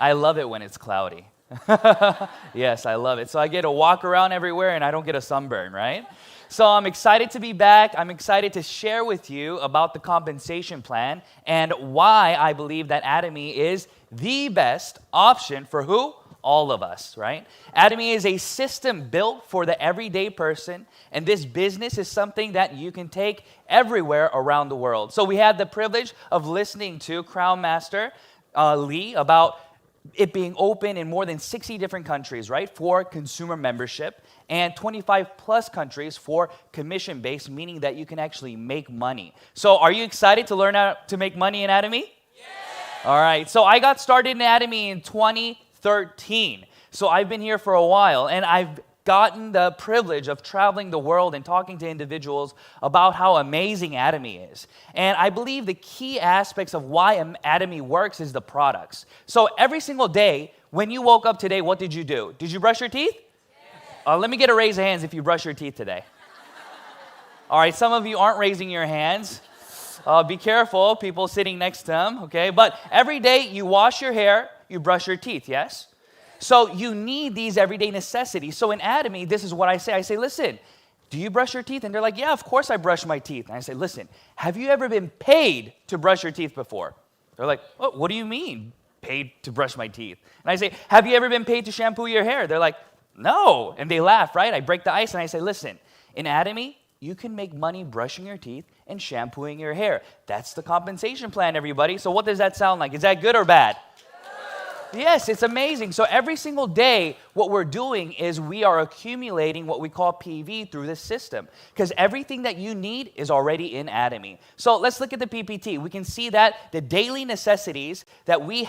I love it when it's cloudy. Yes, I love it. So I get to walk around everywhere and I don't get a sunburn, right? So I'm excited to be back. I'm excited to share with you about the compensation plan and why I believe that Atomy is the best option for who? All of us, right? Atomy is a system built for the everyday person, and this business is something that you can take everywhere around the world. So we had the privilege of listening to Crown Master Lee about it being open in more than 60 different countries, right, for consumer membership, and 25 plus countries for commission-based, meaning that you can actually make money. So are you excited to learn how to make money in Atomy? Yeah. All right, so I got started in Atomy in 2013. So I've been here for a while, and I've gotten the privilege of traveling the world and talking to individuals about how amazing Atomy is. And I believe the key aspects of why Atomy works is the products. So every single day, when you woke up today, what did you do? Did you brush your teeth? Yes. Let me get a raise of hands if you brush your teeth today. All right, some of you aren't raising your hands. Be careful, people sitting next to them, okay? But every day you wash your hair, you brush your teeth, yes? So you need these everyday necessities. So in Atomy, this is what I say. I say, listen, do you brush your teeth? And they're like, yeah, of course I brush my teeth. And I say, listen, have you ever been paid to brush your teeth before? They're like, what do you mean, paid to brush my teeth? And I say, have you ever been paid to shampoo your hair? They're like, no. And they laugh, right? I break the ice and I say, listen, in Atomy, you can make money brushing your teeth and shampooing your hair. That's the compensation plan, everybody. So what does that sound like? Is that good or bad? Yes, it's amazing. So every single day, what we're doing is we are accumulating what we call PV through this system, because everything that you need is already in Atomy. So let's look at the PPT. We can see that the daily necessities that we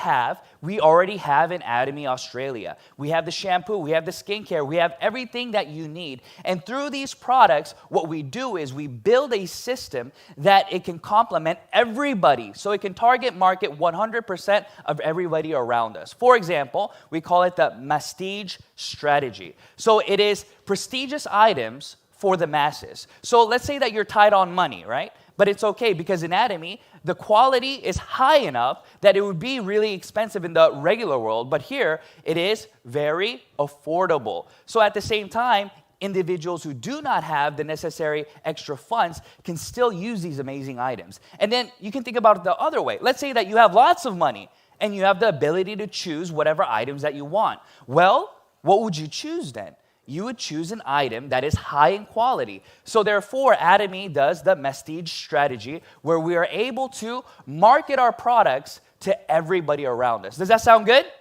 already have in Atomy Australia. We have the shampoo, we have the skincare, we have everything that you need. And through these products, what we do is we build a system that it can complement everybody. So it can target market 100% of everybody around us. For example, we call it the Prestige strategy. So it is prestigious items for the masses. So let's say that you're tight on money, right? But it's okay because in Atomy, the quality is high enough that it would be really expensive in the regular world. But here, it is very affordable. So at the same time, individuals who do not have the necessary extra funds can still use these amazing items. And then you can think about it the other way. Let's say that you have lots of money and you have the ability to choose whatever items that you want. Well, what would you choose then? You would choose an item that is high in quality. So therefore, Atomy does the Prestige strategy where we are able to market our products to everybody around us. Does that sound good? Yeah.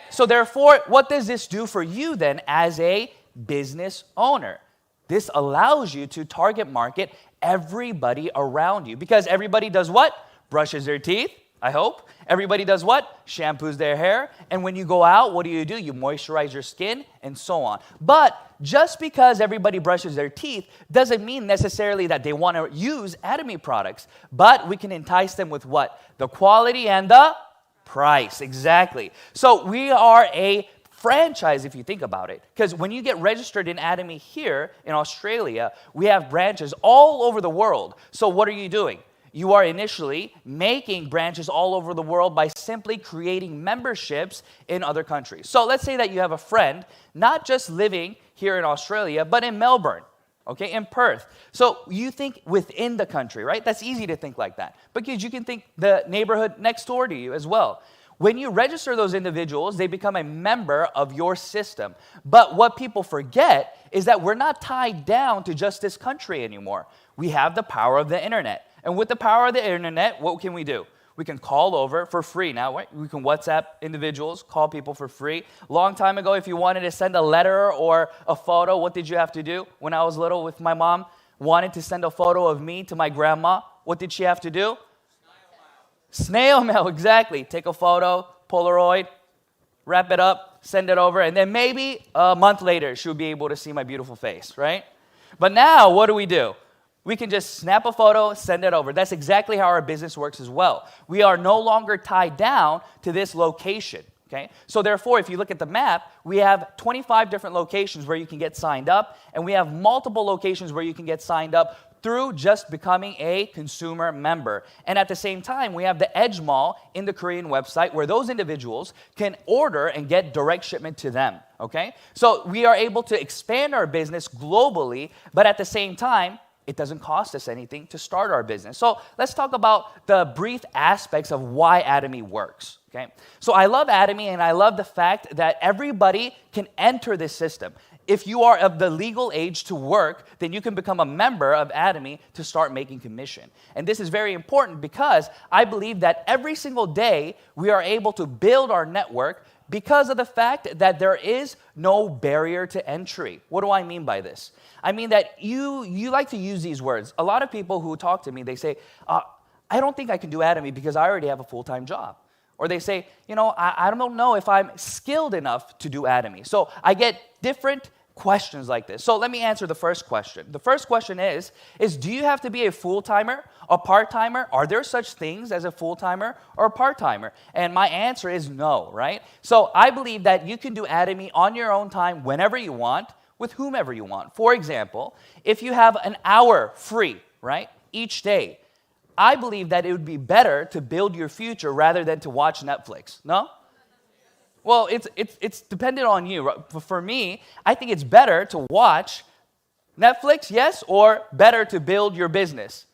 So therefore, what does this do for you then as a business owner? This allows you to target market everybody around you because everybody does what? Brushes their teeth, I hope. Everybody does what? Shampoos their hair. And when you go out, what do? You moisturize your skin and so on. But just because everybody brushes their teeth doesn't mean necessarily that they want to use Atomy products. But we can entice them with what? The quality and the price. Exactly. So we are a franchise if you think about it. Because when you get registered in Atomy here in Australia, we have branches all over the world. So what are you doing? You are initially making branches all over the world by simply creating memberships in other countries. So let's say that you have a friend, not just living here in Australia, but in Melbourne, okay, in Perth. So you think within the country, right? That's easy to think like that. Because you can think the neighborhood next door to you as well. When you register those individuals, they become a member of your system. But what people forget is that we're not tied down to just this country anymore. We have the power of the internet. And with the power of the internet, what can we do? We can call over for free now, right? We can WhatsApp individuals, call people for free. Long time ago, if you wanted to send a letter or a photo, what did you have to do? When I was little with my mom, wanted to send a photo of me to my grandma, what did she have to do? Snail mail, exactly. Take a photo, Polaroid, wrap it up, send it over, and then maybe a month later, she'll be able to see my beautiful face, right? But now, what do? We can just snap a photo, send it over. That's exactly how our business works as well. We are no longer tied down to this location, okay? So therefore, if you look at the map, we have 25 different locations where you can get signed up, and we have multiple locations where you can get signed up through just becoming a consumer member. And at the same time, we have the Edge Mall in the Korean website where those individuals can order and get direct shipment to them, okay? So we are able to expand our business globally, but at the same time, it doesn't cost us anything to start our business. So let's talk about the brief aspects of why Atomy works, okay? So I love Atomy, and I love the fact that everybody can enter this system. If you are of the legal age to work, then you can become a member of Atomy to start making commission. And this is very important because I believe that every single day we are able to build our network because of the fact that there is no barrier to entry. What do I mean by this? I mean that you like to use these words. A lot of people who talk to me, they say, I don't think I can do Atomy because I already have a full-time job. Or they say, I don't know if I'm skilled enough to do Atomy. So I get different questions like this. So let me answer the first question. The first question is do you have to be a full-timer, a part-timer? Are there such things as a full-timer or a part-timer? And my answer is no, right? So I believe that you can do Atomy on your own time whenever you want, with whomever you want. For example, if you have an hour free, right, each day, I believe that it would be better to build your future rather than to watch Netflix. No? Well, it's dependent on you. For me, I think it's better to watch Netflix, yes, or better to build your business.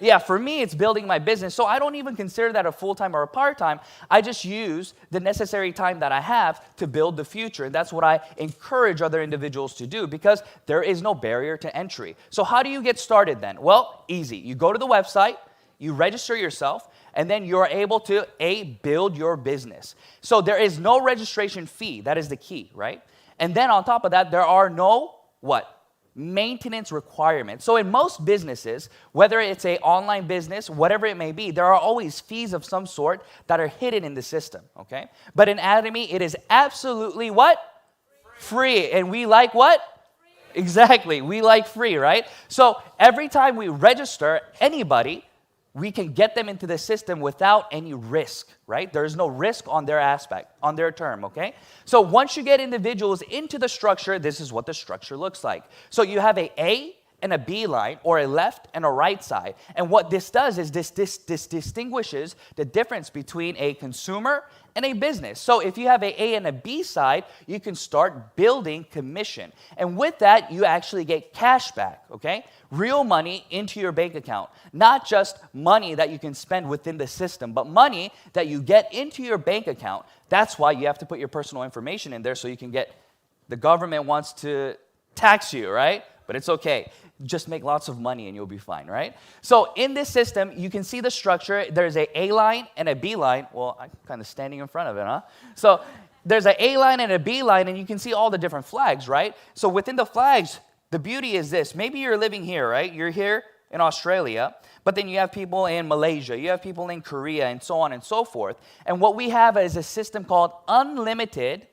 Yeah, for me, it's building my business. So I don't even consider that a full-time or a part-time. I just use the necessary time that I have to build the future. And that's what I encourage other individuals to do because there is no barrier to entry. So how do you get started then? Well, easy. You go to the website, you register yourself, and then you're able to, build your business. So there is no registration fee. That is the key, right? And then on top of that, there are no, maintenance requirements. So in most businesses, whether it's an online business, whatever it may be, there are always fees of some sort that are hidden in the system, okay? But in Atomy, it is absolutely what? Free. And we like what? Free. Exactly. We like free, right? So every time we register anybody, we can get them into the system without any risk, right? There is no risk on their aspect, on their term, okay? So once you get individuals into the structure, this is what the structure looks like. So you have A and a B line, or a left and a right side. And what this does is this distinguishes the difference between a consumer and a business. So if you have A and a B side, you can start building commission. And with that, you actually get cash back, okay? Real money into your bank account. Not just money that you can spend within the system, but money that you get into your bank account. That's why you have to put your personal information in there so you can get, the government wants to tax you, right? But it's okay. Just make lots of money and you'll be fine, right? So in this system, you can see the structure. There's a line and a B line. Well, I'm kind of standing in front of it, huh? So there's an A line and a B line, and you can see all the different flags, right? So within the flags, the beauty is this. Maybe you're living here, right? You're here in Australia, but then you have people in Malaysia, you have people in Korea, and so on and so forth. And what we have is a system called unlimited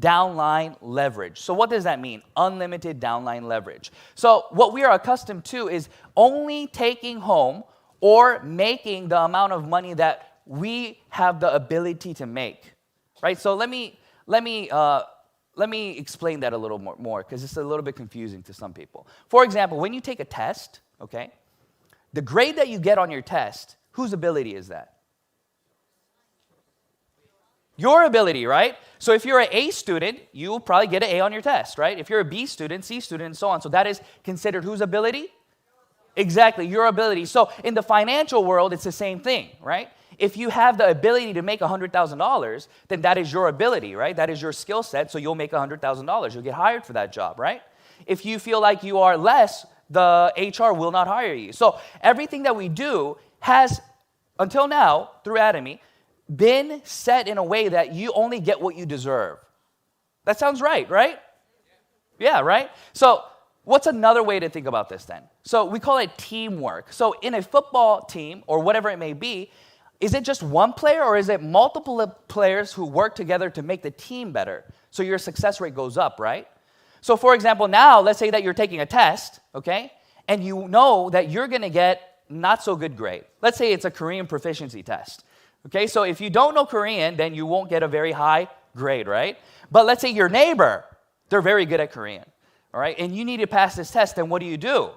downline leverage. So what does that mean? Unlimited downline leverage. So what we are accustomed to is only taking home or making the amount of money that we have the ability to make, right? So let me explain that a little more because it's a little bit confusing to some people. For example, when you take a test, okay, the grade that you get on your test, whose ability is that? Your ability, right? So if you're an A student, you will probably get an A on your test, right? If you're a B student, C student, and so on. So that is considered whose ability? Exactly, your ability. So in the financial world, it's the same thing, right? If you have the ability to make $100,000, then that is your ability, right? That is your skill set, so you'll make $100,000. You'll get hired for that job, right? If you feel like you are less, the HR will not hire you. So everything that we do has, until now, through Atomy, been set in a way that you only get what you deserve. That sounds right? Yeah, right? So what's another way to think about this then? So we call it teamwork. So in a football team, or whatever it may be, is it just one player or is it multiple players who work together to make the team better? So your success rate goes up, right? So for example, now let's say that you're taking a test, okay? And you know that you're going to get not so good grade. Let's say it's a Korean proficiency test. Okay, so if you don't know Korean, then you won't get a very high grade, right? But let's say your neighbor, they're very good at Korean, all right? And you need to pass this test, then what do?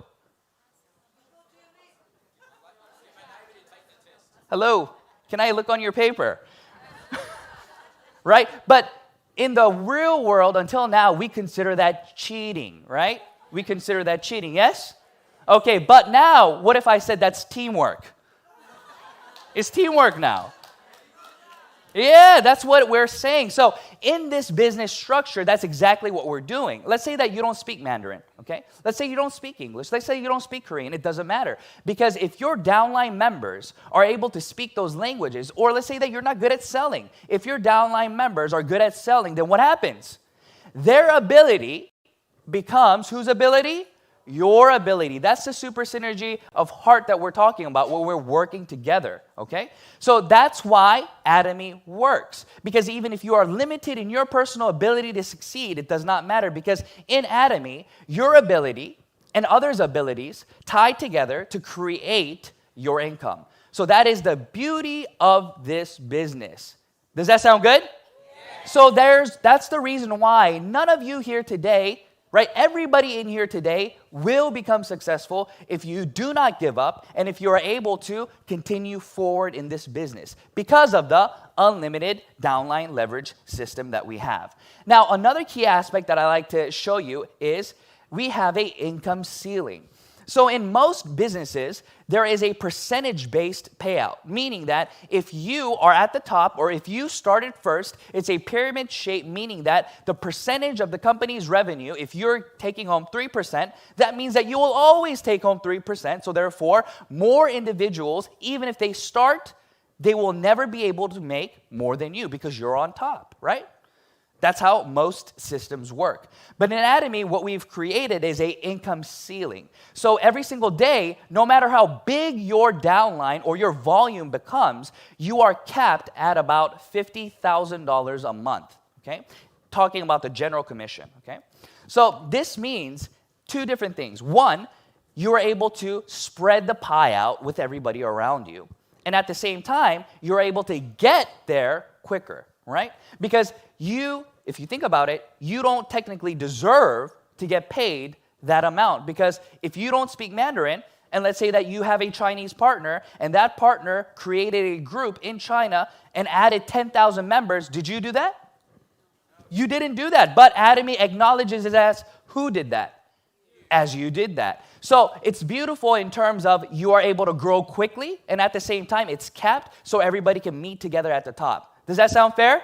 Hello, can I look on your paper? Right? But in the real world, until now, we consider that cheating, right? We consider that cheating, yes? Okay, but now, what if I said that's teamwork? It's teamwork now. Yeah, that's what we're saying. So in this business structure, that's exactly what we're doing. Let's say that you don't speak Mandarin, okay? Let's say you don't speak English. Let's say you don't speak Korean. It doesn't matter. Because if your downline members are able to speak those languages, or let's say that you're not good at selling. If your downline members are good at selling, then what happens? Their ability becomes whose ability? Your ability. That's the super synergy of heart that we're talking about, where we're working together, okay? So that's why Atomy works. Because even if you are limited in your personal ability to succeed, it does not matter, because in Atomy, your ability and others' abilities tie together to create your income. So that is the beauty of this business. Does that sound good? Yeah. So that's the reason why none of you here today, right? Everybody in here today will become successful if you do not give up and if you are able to continue forward in this business because of the unlimited downline leverage system that we have. Now, another key aspect that I like to show you is we have an income ceiling. So in most businesses, there is a percentage-based payout, meaning that if you are at the top or if you started first, it's a pyramid shape, meaning that the percentage of the company's revenue, if you're taking home 3%, that means that you will always take home 3%. So therefore, more individuals, even if they start, they will never be able to make more than you because you're on top, right? That's how most systems work. But in Atomy, what we've created is an income ceiling. So every single day, no matter how big your downline or your volume becomes, you are capped at about $50,000 a month, okay? Talking about the general commission, okay? So this means two different things. One, you are able to spread the pie out with everybody around you. And at the same time, you're able to get there quicker, right? Because if you think about it, you don't technically deserve to get paid that amount. Because if you don't speak Mandarin, and let's say that you have a Chinese partner, and that partner created a group in China and added 10,000 members, did you do that? You didn't do that. But Atomy acknowledges it as who did that? As you did that. So it's beautiful in terms of you are able to grow quickly, and at the same time, it's capped so everybody can meet together at the top. Does that sound fair?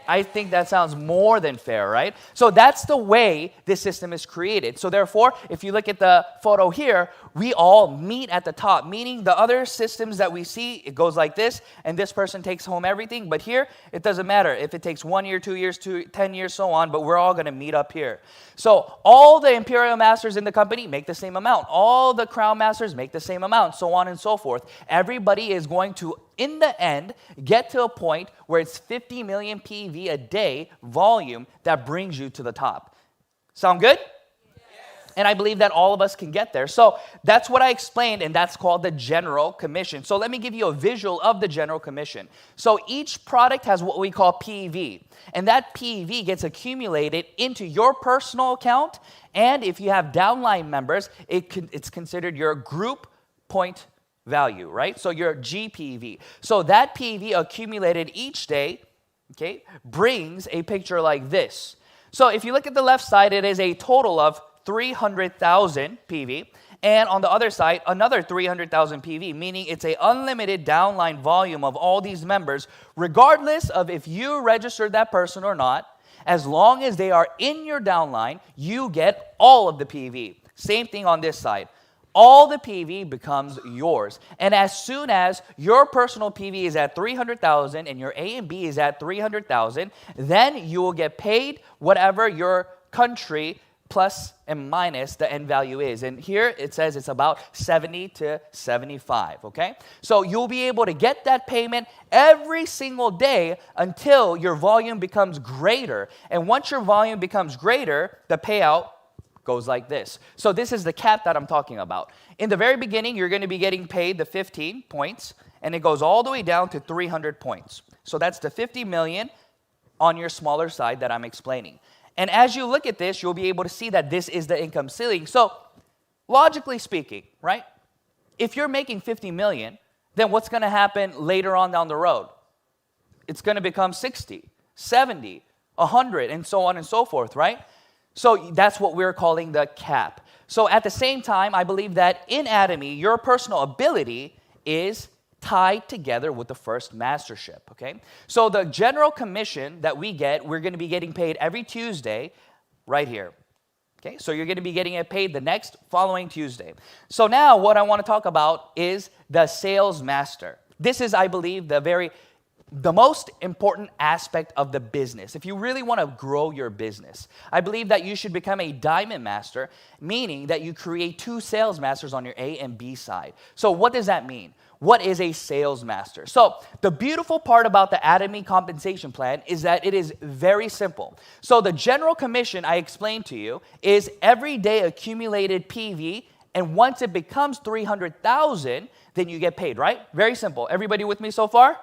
I think that sounds more than fair, right? So that's the way this system is created. So therefore, if you look at the photo here, we all meet at the top, meaning the other systems that we see, it goes like this, and this person takes home everything. But here, it doesn't matter if it takes 1 year, 2 years, 10 years, so on, but we're all going to meet up here. So all the Imperial Masters in the company make the same amount. All the Crown Masters make the same amount, so on and so forth. Everybody is going to, in the end, get to a point where it's 50 million PV a day volume that brings you to the top. Sound good? Yes. And I believe that all of us can get there. So that's what I explained, and that's called the general commission. So let me give you a visual of the general commission. So each product has what we call PV, and that PV gets accumulated into your personal account, and if you have downline members, it's considered your group point value, right? So your GPV. So that PV accumulated each day, okay, brings a picture like this. So if you look at the left side, it is a total of 300,000 PV. And on the other side, another 300,000 PV, meaning it's an unlimited downline volume of all these members, regardless of if you registered that person or not. As long as they are in your downline, you get all of the PV. Same thing on this side. All the PV becomes yours. And as soon as your personal PV is at 300,000 and your A and B is at 300,000, then you will get paid whatever your country plus and minus the end value is. And here it says it's about 70 to 75, okay? So you'll be able to get that payment every single day until your volume becomes greater. And once your volume becomes greater, the payout goes like this. So this is the cap that I'm talking about. In the very beginning, you're going to be getting paid the 15 points, and it goes all the way down to 300 points. So that's the 50 million on your smaller side that I'm explaining. And as you look at this, you'll be able to see that this is the income ceiling. So logically speaking, right? If you're making 50 million, then what's going to happen later on down the road? It's going to become 60, 70, 100, and so on and so forth, right? So that's what we're calling the cap. So at the same time, I believe that in Atomy, your personal ability is tied together with the first mastership, okay? So the general commission that we get, we're going to be getting paid every Tuesday right here. Okay, so you're going to be getting it paid the next following Tuesday. So now what I want to talk about is the sales master. This is, I believe, the most important aspect of the business. If you really want to grow your business, I believe that you should become a diamond master, meaning that you create 2 sales masters on your A and B side. So what does that mean? What is a sales master? So the beautiful part about the Atomy compensation plan is that it is very simple. So the general commission I explained to you is everyday accumulated PV, and once it becomes 300,000, then you get paid, right? Very simple. Everybody with me so far?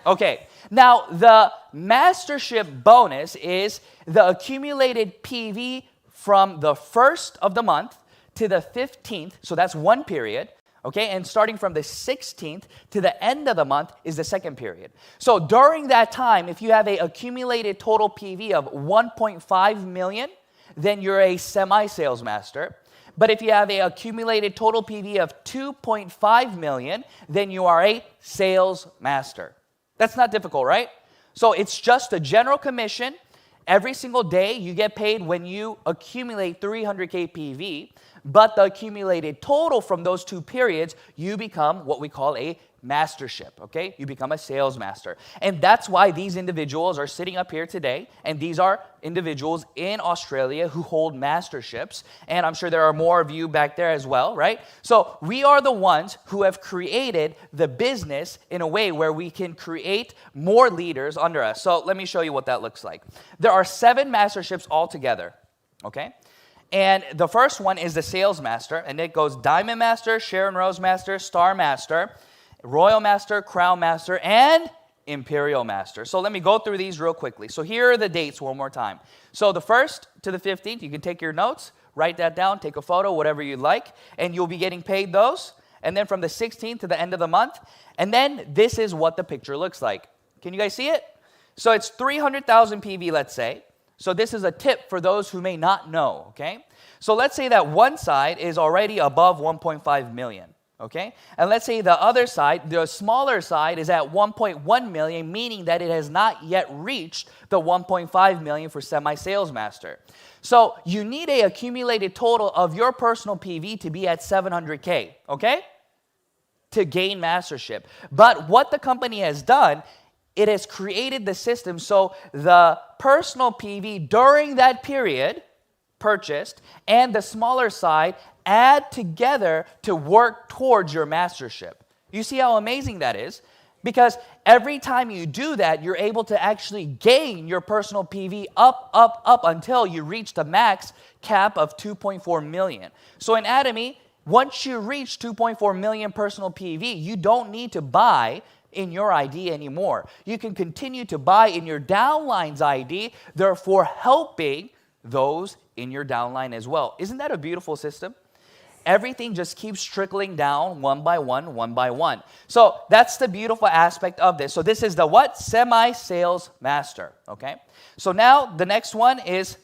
Okay. Now, the mastership bonus is the accumulated PV from the 1st of the month to the 15th, so that's one period. Okay, and starting from the 16th to the end of the month is the second period. So during that time, if you have an accumulated total PV of 1.5 million, then you're a semi-sales master. But if you have an accumulated total PV of 2.5 million, then you are a sales master. That's not difficult, right? So it's just a general commission. Every single day you get paid when you accumulate 300K PV, but the accumulated total from those 2 periods, you become what we call a mastership, okay? You become a sales master. And that's why these individuals are sitting up here today, and these are individuals in Australia who hold masterships, and I'm sure there are more of you back there as well, right? So we are the ones who have created the business in a way where we can create more leaders under us. So let me show you what that looks like. There are 7 masterships altogether, okay? And the first one is the sales master, and it goes Diamond Master, Sharon Rose Master, Star Master, Royal Master, Crown Master, and Imperial Master. So let me go through these real quickly. So here are the dates one more time. So the 1st to the 15th, you can take your notes, write that down, take a photo, whatever you'd like, and you'll be getting paid those. And then from the 16th to the end of the month, and then this is what the picture looks like. Can you guys see it? So it's 300,000 PV, let's say. So this is a tip for those who may not know, okay? So let's say that one side is already above 1.5 million, okay? And let's say the other side, the smaller side, is at 1.1 million, meaning that it has not yet reached the 1.5 million for semi-sales master. So you need an accumulated total of your personal PV to be at 700K, okay? To gain mastership. But what the company has done, it has created the system so the personal PV during that period purchased and the smaller side add together to work towards your mastership. You see how amazing that is? Because every time you do that, you're able to actually gain your personal PV up until you reach the max cap of 2.4 million. So in Atomy, once you reach 2.4 million personal PV, you don't need to buy in your ID anymore. You can continue to buy in your downline's ID, therefore helping those in your downline as well. Isn't that a beautiful system? Everything just keeps trickling down one by one, one by one. So that's the beautiful aspect of this. So this is the what? Semi-sales master, okay? So now the next one is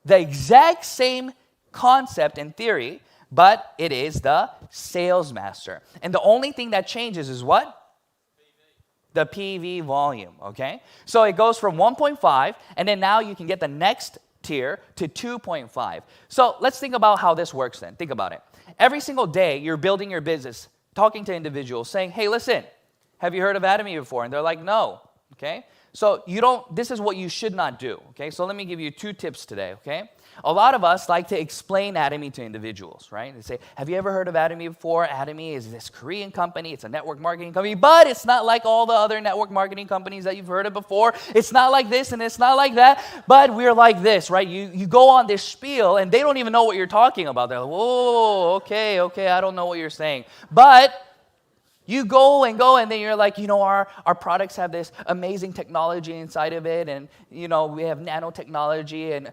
the exact same concept in theory, but it is the sales master. And the only thing that changes is what? The PV volume, okay? So it goes from 1.5, and then now you can get the next tier to 2.5. So let's think about how this works then. Think about it. Every single day, you're building your business, talking to individuals, saying, hey, listen, have you heard of Atomy before? And they're like, no, okay? So this is what you should not do, okay? So let me give you 2 tips today, okay? A lot of us like to explain Atomy to individuals, right? They say, have you ever heard of Atomy before? Atomy is this Korean company. It's a network marketing company, but it's not like all the other network marketing companies that you've heard of before. It's not like this and it's not like that, but we're like this, right? You go on this spiel and they don't even know what you're talking about. They're like, whoa, okay, I don't know what you're saying. But you go, and then you're like, our products have this amazing technology inside of it, and, we have nanotechnology and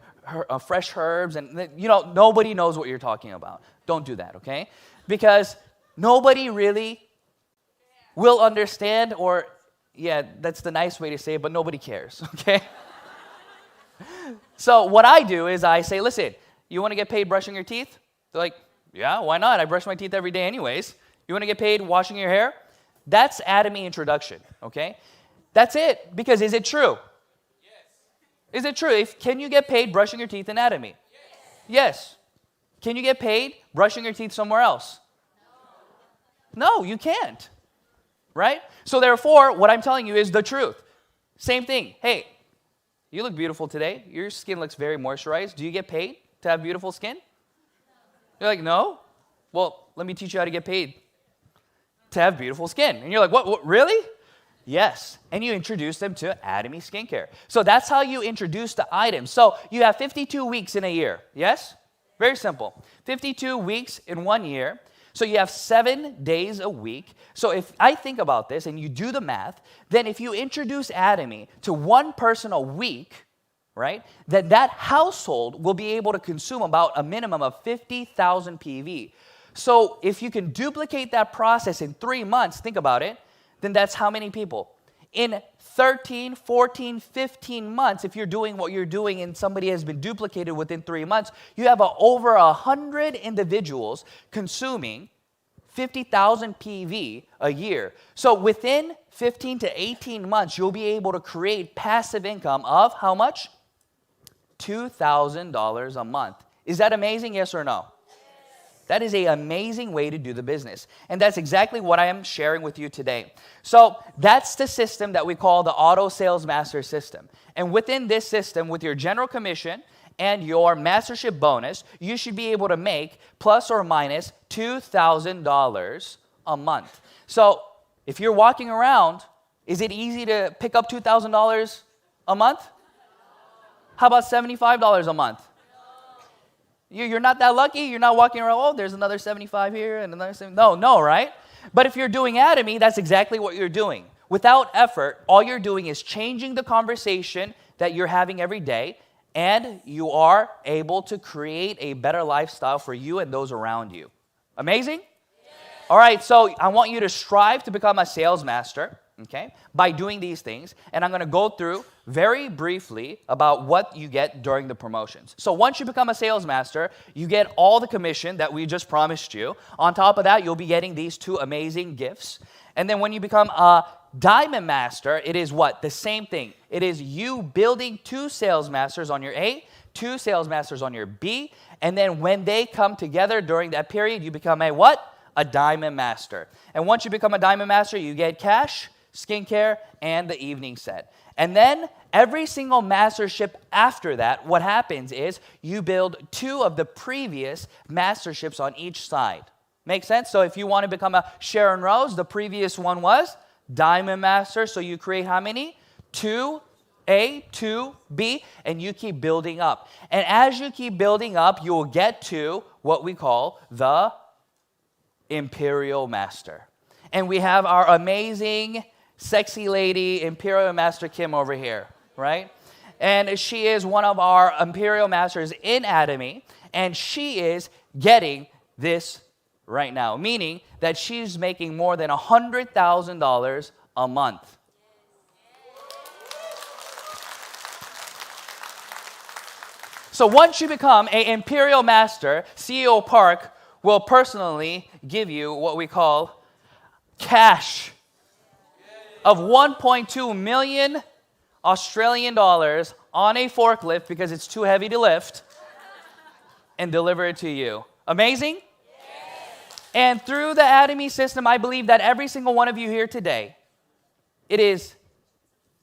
fresh herbs, and, nobody knows what you're talking about. Don't do that, okay? Because nobody really will understand, or yeah, that's the nice way to say it, but nobody cares, okay? So what I do is I say, listen, you want to get paid brushing your teeth? They're like, yeah, why not? I brush my teeth every day anyways. You want to get paid washing your hair? That's Atomy introduction, okay? That's it, because is it true? Yes. Is it true? Can you get paid brushing your teeth in Atomy? Yes. Can you get paid brushing your teeth somewhere else? No, you can't, right? So therefore, what I'm telling you is the truth. Same thing. Hey, you look beautiful today. Your skin looks very moisturized. Do you get paid to have beautiful skin? You're like, no? Well, let me teach you how to get paid to have beautiful skin. And you're like, what really? Yes. And you introduce them to Atomy Skincare. So that's how you introduce the items. So you have 52 weeks in a year. Yes? Very simple. 52 weeks in 1 year. So you have 7 days a week. So if I think about this and you do the math, then if you introduce Atomy to one person a week, right, then that household will be able to consume about a minimum of 50,000 PV. So if you can duplicate that process in 3 months, think about it, then that's how many people? In 13, 14, 15 months, if you're doing what you're doing and somebody has been duplicated within 3 months, you have over 100 individuals consuming 50,000 PV a year. So within 15 to 18 months, you'll be able to create passive income of how much? $2,000 a month. Is that amazing, yes or no? That is an amazing way to do the business. And that's exactly what I am sharing with you today. So that's the system that we call the Auto Sales Master System. And within this system, with your general commission and your mastership bonus, you should be able to make plus or minus $2,000 a month. So if you're walking around, is it easy to pick up $2,000 a month? How about $75 a month? You're not that lucky. You're not walking around, oh, there's another 75 here and another 70. No, right? But if you're doing Atomy, that's exactly what you're doing. Without effort, all you're doing is changing the conversation that you're having every day, and you are able to create a better lifestyle for you and those around you. Amazing? Yes. All right, so I want you to strive to become a sales master, okay, by doing these things. And I'm going to go through very briefly about what you get during the promotions. So once you become a sales master, you get all the commission that we just promised you. On top of that, you'll be getting these 2 amazing gifts. And then when you become a diamond master, it is what? The same thing. It is you building 2 sales masters on your A, 2 sales masters on your B, and then when they come together during that period, you become a what? A diamond master. And once you become a diamond master, you get cash, skincare, and the evening set. And then every single mastership after that, what happens is you build 2 of the previous masterships on each side. Make sense? So if you want to become a Sharon Rose, the previous one was Diamond Master. So you create how many? 2A, 2B, and you keep building up. And as you keep building up, you will get to what we call the Imperial Master. And we have our amazing sexy lady, Imperial Master Kim over here, right? And she is one of our Imperial Masters in Atomy, and she is getting this right now, meaning that she's making more than $100,000 a month. So once you become an Imperial Master, CEO Park will personally give you what we call cash of 1.2 million Australian dollars on a forklift because it's too heavy to lift and deliver it to you. Amazing? Yes. And through the Atomy system, I believe that every single one of you here today, it is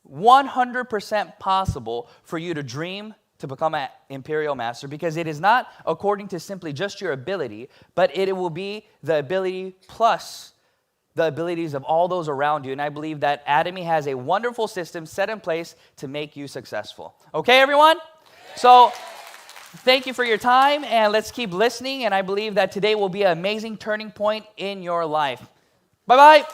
100% possible for you to dream to become an Imperial Master, because it is not according to simply just your ability, but it will be the ability plus the abilities of all those around you. And I believe that Atomy has a wonderful system set in place to make you successful. Okay, everyone? So thank you for your time, and let's keep listening. And I believe that today will be an amazing turning point in your life. Bye-bye.